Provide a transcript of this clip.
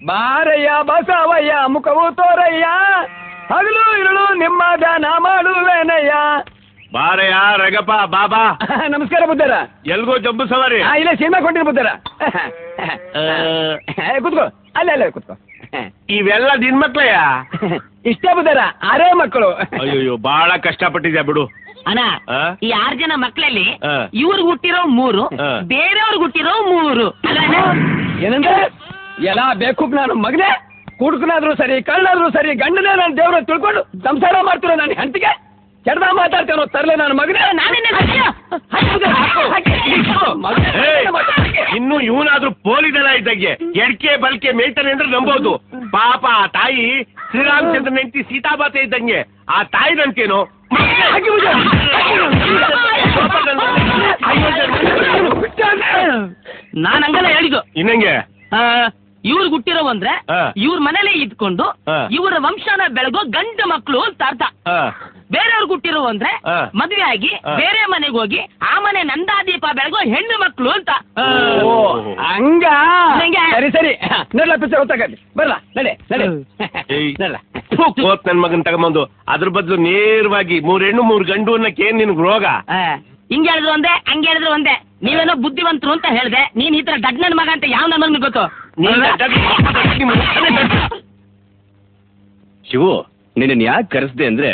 ಬಾರಯ್ಯ ಬಸವಯ್ಯ ಮುಖವು ತೋರಯ್ಯ, ಹಗಲು ಇರುಳು ನಿಮ್ಮ ಧ್ಯಾನ ಮಾಡುವೇನಯ್ಯ. ಬಾರಯ್ಯ ರಗಪ್ಪ ಬಾಬಾ. ನಮಸ್ಕಾರ ಬುದ್ಧರ. ಎಲ್ಗೋ ಜಂಬು ಸವಾರಿ? ಇಲ್ಲ ಸಿನಿಮಾ ಕೊಂಡಿರು ಬುದ್ಧರ. ಕೂತ್ಕೋ, ಅಲ್ಲ ಕೂತ್ಕೋ. ಇವೆಲ್ಲ ನಿನ್ ಮಕ್ಳಯ್ಯ? ಇಷ್ಟೇ ಬುದ್ಧರ, 6 ಮಕ್ಕಳು. ಅಯ್ಯೋ ಬಹಳ ಕಷ್ಟಪಟ್ಟಿದ್ಯಾ ಬಿಡು. ಅಣ್ಣ, ಈ 6 ಜನ ಮಕ್ಕಳಲ್ಲಿ ಇವ್ರಿಗೆ ಹುಟ್ಟಿರೋ 3, ಬೇರೆಯವ್ರಿಗೆ ಹುಟ್ಟಿರೋ 3. ಏನಂದ್ರೆ ಎಲ್ಲ ಬೇಕು ನಾನು ಮಗನೇ, ಕುಡ್ಕನಾದ್ರೂ ಸರಿ ಕಳ್ಳಾದ್ರೂ ಸರಿ ಗಂಡನೇ ನಾನು ದೇವ್ರ ತಿಳ್ಕೊಂಡು ಸಂಸಾರ ಮಾಡ್ತಿರೋ ನಾನು ಹೆಂಡತಿಗೆ ಕೆಡ್ದ ಮಾತಾಡ್ತೇನೋ ತರಲೆ ನಾನು ಮಗನೇ. ಇನ್ನು ಇವನಾದ್ರೂ ಪೋಲಿದೆಲ್ಲ ಇದ್ದಂಗೆ ಎಡ್ಕೆ ಬಲ್ಕೆ ಮೇಯ್ತಾನೆ ಅಂದ್ರೆ ನಂಬೋದು. ಪಾಪ ಆ ತಾಯಿ ಶ್ರೀರಾಮಚಂದ್ರ ಹೆಂಡತಿ ಸೀತಾಬಾತೆ ಇದ್ದಂಗೆ, ಆ ತಾಯಿ ನಂತೇನು ನಾನ್ ಹಂಗಲ್ಲ ಹೇಳಿದ್ದು. ಇನ್ನಂಗೆ ಇವ್ರಿಗೆ ಹುಟ್ಟಿರೋ ಅಂದ್ರೆ ಇವ್ರ ಮನೇಲಿ ಇದ್ಕೊಂಡು ಇವರ ವಂಶನ ಬೆಳಗೋ ಗಂಡು ಮಕ್ಕಳು ಅಂತ ಅರ್ಥ. ಬೇರೆಯವ್ರಿಗೆ ಹುಟ್ಟಿರೋ ಅಂದ್ರೆ ಮದ್ವೆ ಆಗಿ ಬೇರೆ ಮನೆಗೆ ಹೋಗಿ ಆ ಮನೆ ನಂದಾದೀಪ ಬೆಳಗೋ ಹೆಣ್ಣು ಮಕ್ಕಳು ಅಂತ. ಹಂಗ ಸರಿ ಸರಿ ನೋಡ್ಲ ಪಿಕ್ಚರ್ ಗೊತ್ತಾಗಲಿ. ಬರ್ಲಾ ನಡೆ ನಡೆ. ನನ್ ಮಗನ್ ತಗೊಂಬಂದು ಅದ್ರ ಬದಲು ನೇರವಾಗಿ 3 ಹೆಣ್ಣು 3 ಗಂಡು ಅನ್ನಕ್ಕೇನ್ ನಿನ್ಗ್ ರೋಗ? ಹಿಂಗ್ ಹೇಳಿದ್ರು ಒಂದೇ ಹಂಗ ಹೇಳಿದ್ರು ಒಂದೇ. ನೀವೇನೋ ಬುದ್ಧಿವಂತರು ಅಂತ ಹೇಳ್ದೆ, ನೀನ್ ಈ ತರ ದಡ್ ನನ್ ಮಗ ಅಂತ ಯಾವ ನನ್ನ ಮಗನಿಗೆ ಗೊತ್ತು? ಶಿವು, ನಿನ್ನ ಯಾಕೆ ಕರೆಸ್ದೆ ಅಂದ್ರೆ